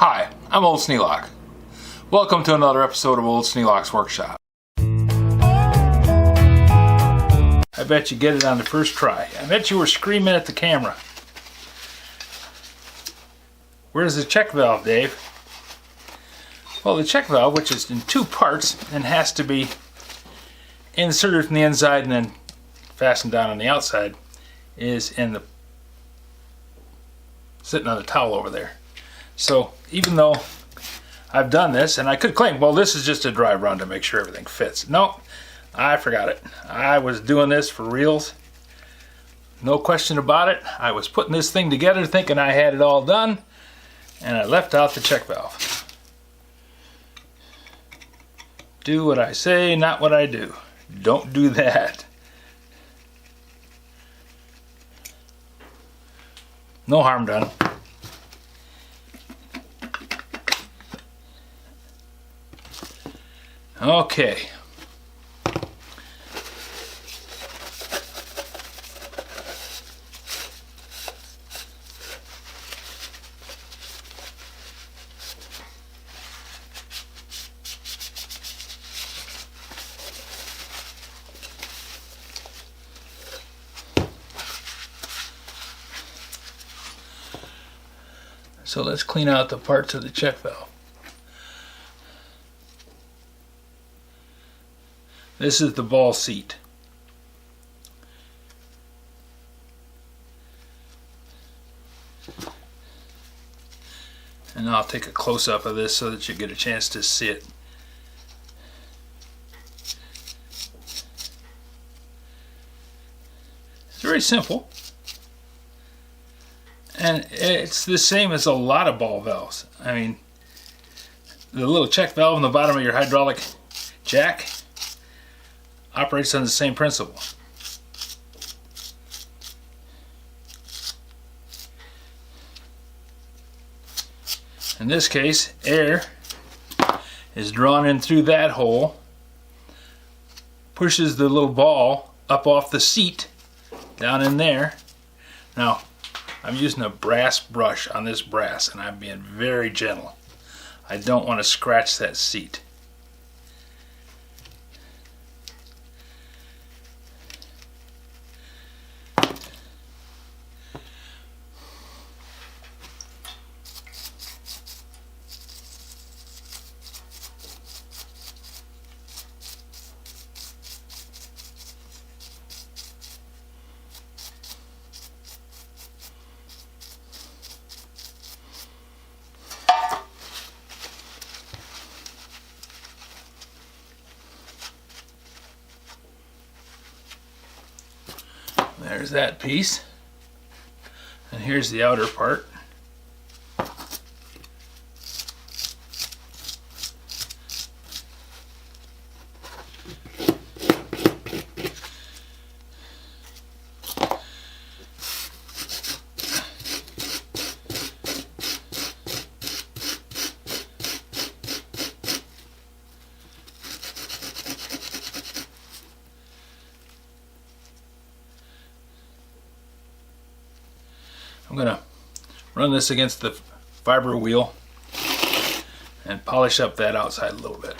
Hi, I'm Old Sneelock. Welcome to another episode of Old Sneelock's Workshop. I bet you get it on the first try. I bet you were screaming at the camera. Where's the check valve, Dave? Well, the check valve, which is in two parts and has to be inserted from the inside and then fastened down on the outside, is sitting on the towel over there. So even though I've done this, and I could claim, well, this is just a dry run to make sure everything fits. No, I forgot it. I was doing this for reals. No question about it. I was putting this thing together thinking I had it all done, and I left out the check valve. Do what I say, not what I do. Don't do that. No harm done. Okay. So let's clean out the parts of the check valve. This is the ball seat. And I'll take a close-up of this so that you get a chance to see it. It's very simple. And it's the same as a lot of ball valves. I mean, the little check valve on the bottom of your hydraulic jack operates on the same principle. In this case, air is drawn in through that hole, pushes the little ball up off the seat, down in there. Now, I'm using a brass brush on this brass, and I'm being very gentle. I don't want to scratch that seat. There's that piece, and here's the outer part. I'm going to run this against the fiber wheel and polish up that outside a little bit.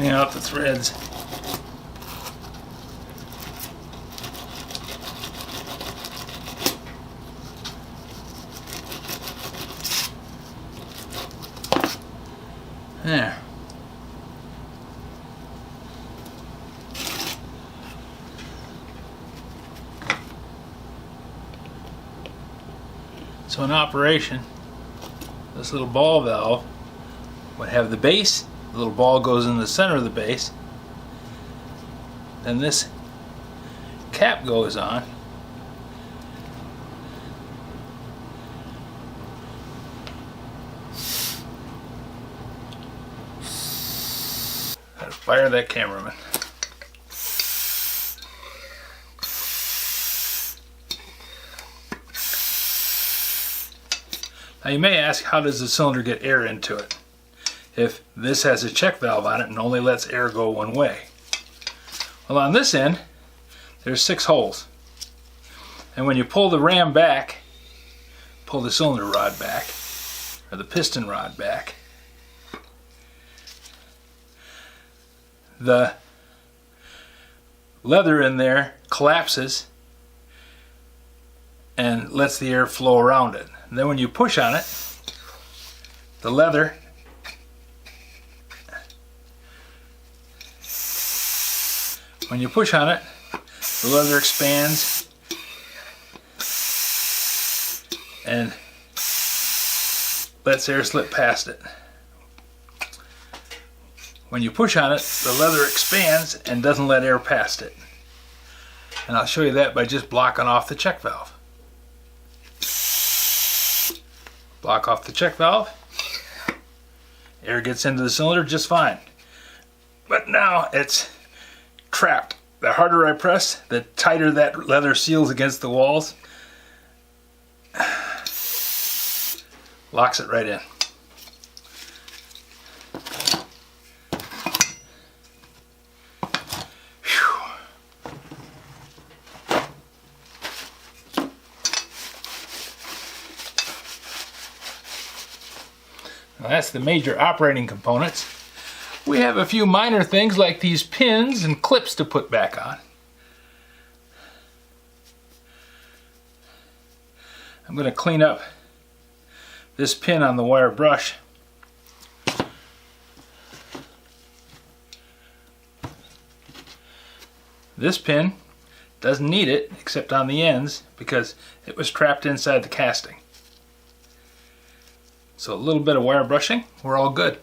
cleaning out the threads. There. So in operation, this little ball valve would have the base, the little ball goes in the center of the base, then this cap goes on, fire that cameraman. Now you may ask, how does the cylinder get air into it if this has a check valve on it and only lets air go one way? Well, on this end there's 6 holes, and when you pull the ram back, pull the cylinder rod back or the piston rod back, the leather in there collapses and lets the air flow around it. And then when you push on it, the leather expands and lets air slip past it. When you push on it, the leather expands and doesn't let air past it. And I'll show you that by just blocking off the check valve. Block off the check valve. Air gets into the cylinder just fine. But now it's trapped. The harder I press, the tighter that leather seals against the walls. Locks it right in. Now that's the major operating components. We have a few minor things like these pins and clips to put back on. I'm going to clean up this pin on the wire brush. This pin doesn't need it except on the ends because it was trapped inside the casting. So a little bit of wire brushing, we're all good.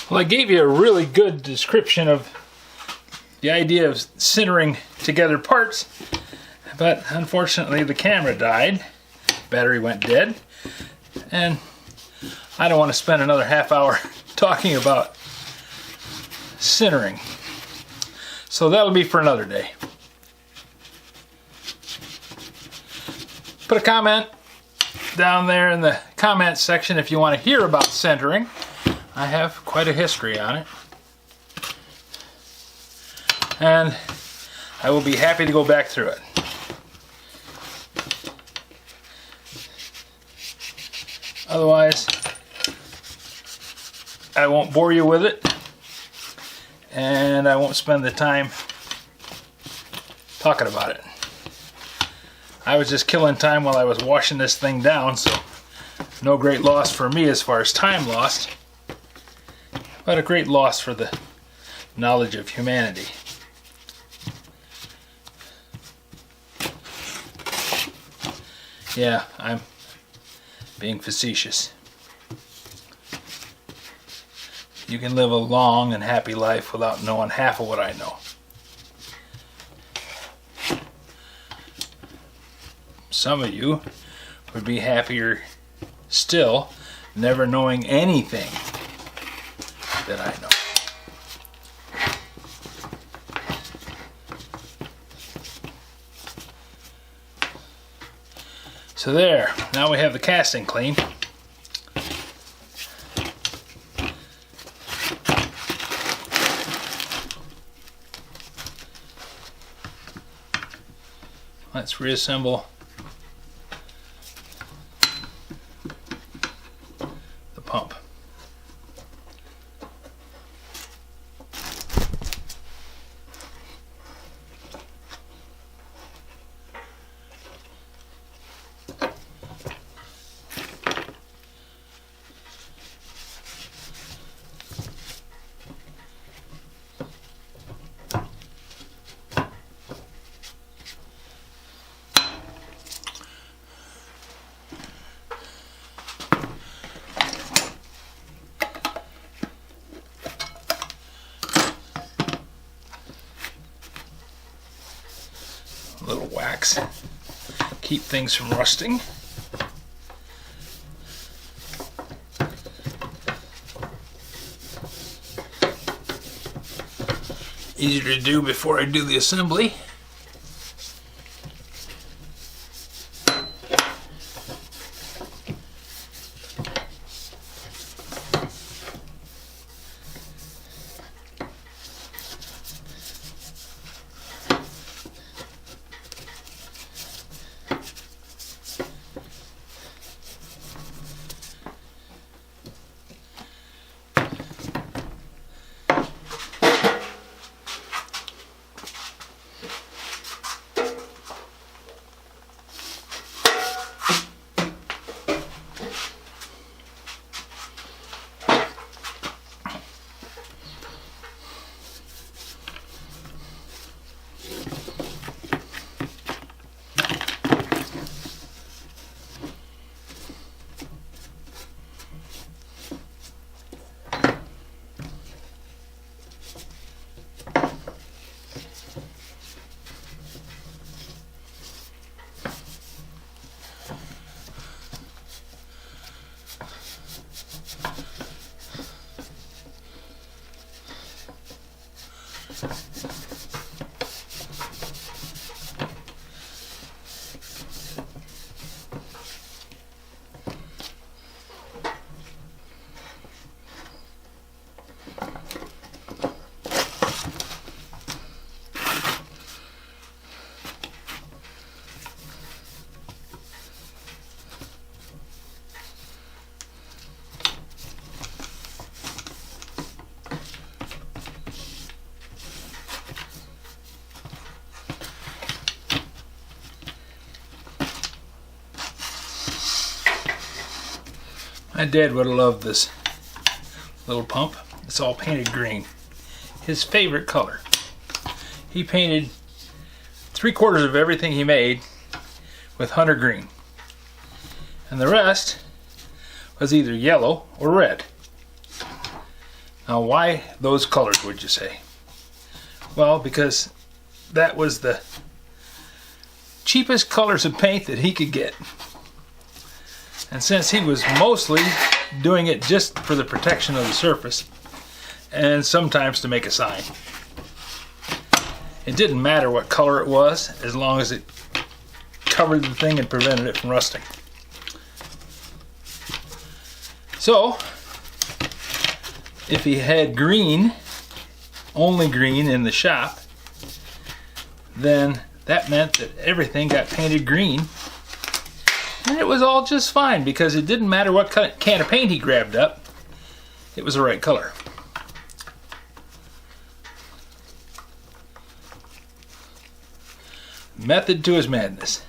Well, I gave you a really good description of the idea of sintering together parts, but unfortunately the camera died, battery went dead, and I don't want to spend another half hour talking about sintering. So that'll be for another day. Put a comment down there in the comment section if you want to hear about sintering. I have quite a history on it. And I will be happy to go back through it. Otherwise, I won't bore you with it, and I won't spend the time talking about it. I was just killing time while I was washing this thing down, so no great loss for me as far as time lost, but a great loss for the knowledge of humanity. Yeah, I'm being facetious. You can live a long and happy life without knowing half of what I know. Some of you would be happier still never knowing anything that I know. So there, now we have the casting clean. Let's reassemble the pump. A little wax, keep things from rusting. Easier to do before I do the assembly. My dad would have loved this little pump. It's all painted green. His favorite color. He painted 3/4 of everything he made with hunter green. And the rest was either yellow or red. Now, why those colors, would you say? Well, because that was the cheapest colors of paint that he could get. And since he was mostly doing it just for the protection of the surface and sometimes to make a sign, it didn't matter what color it was as long as it covered the thing and prevented it from rusting. So, if he had green, only green in the shop, then that meant that everything got painted green. And it was all just fine because it didn't matter what can of paint he grabbed up, it was the right color. Method to his madness.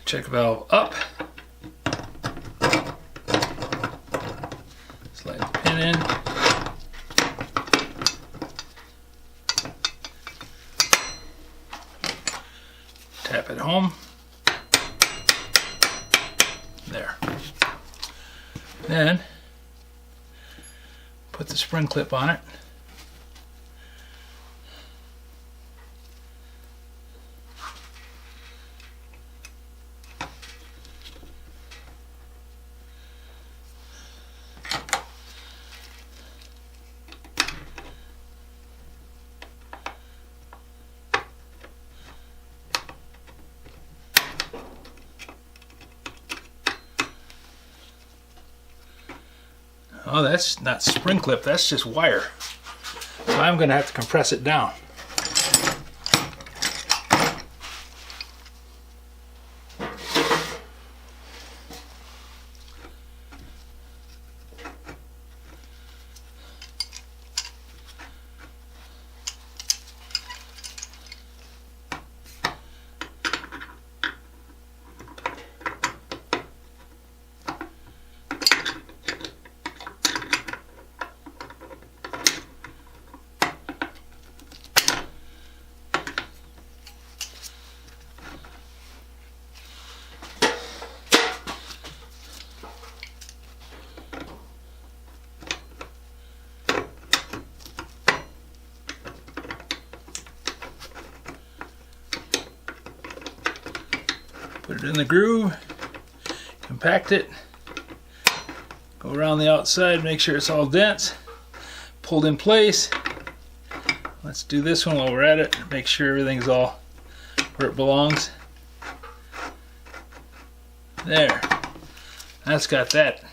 Check valve up. Slide the pin in. Tap it home. There. Then put the spring clip on it. Oh, that's not spring clip, that's just wire. So I'm going to have to compress it down. Put it in the groove, compact it, go around the outside, make sure it's all dense, pulled in place. Let's do this one while we're at it, make sure everything's all where it belongs. There, that's got that.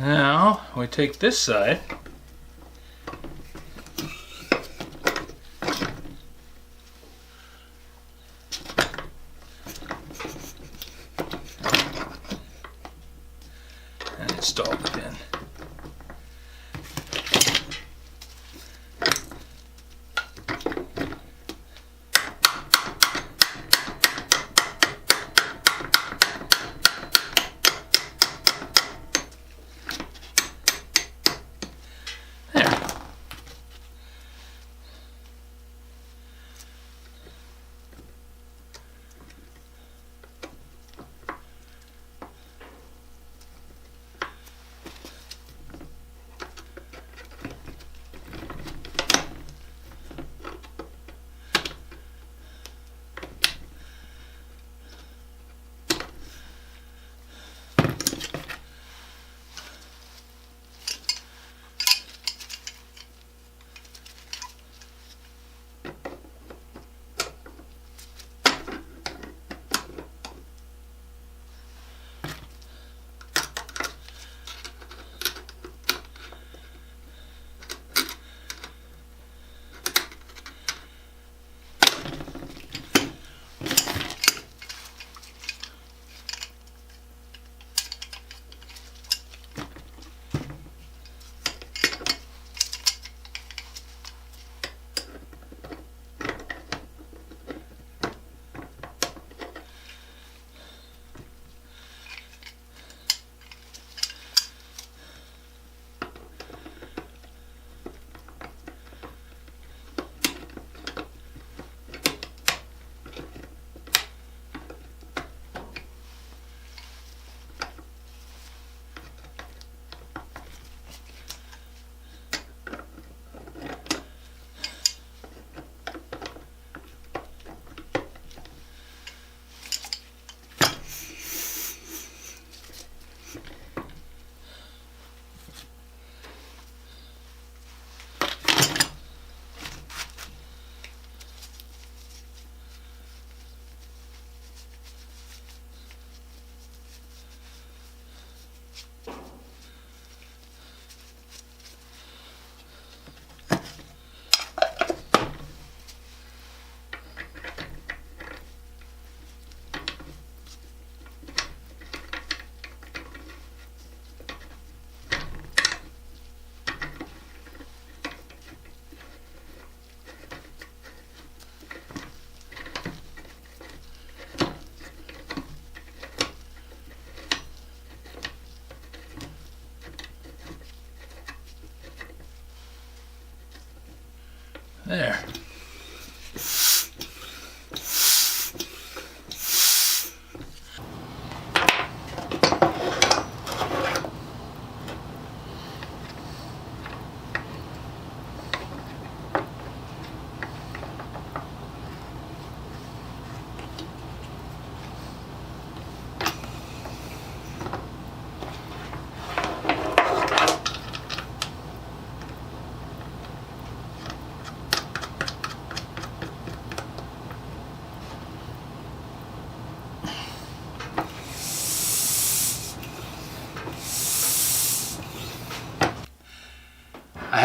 Now we take this side and install the pin.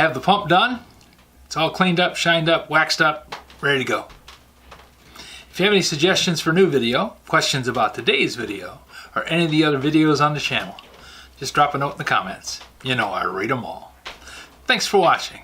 have the pump done. It's all cleaned up, shined up, waxed up, ready to go. If you have any suggestions for new video, questions about today's video, or any of the other videos on the channel, just drop a note in the comments. You know I read them all. Thanks for watching.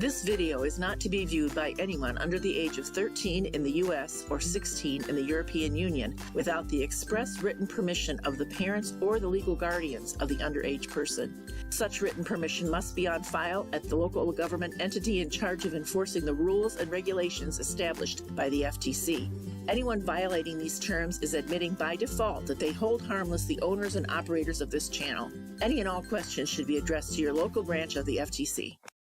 This video is not to be viewed by anyone under the age of 13 in the U.S. or 16 in the European Union without the express written permission of the parents or the legal guardians of the underage person. Such written permission must be on file at the local government entity in charge of enforcing the rules and regulations established by the FTC. Anyone violating these terms is admitting by default that they hold harmless the owners and operators of this channel. Any and all questions should be addressed to your local branch of the FTC.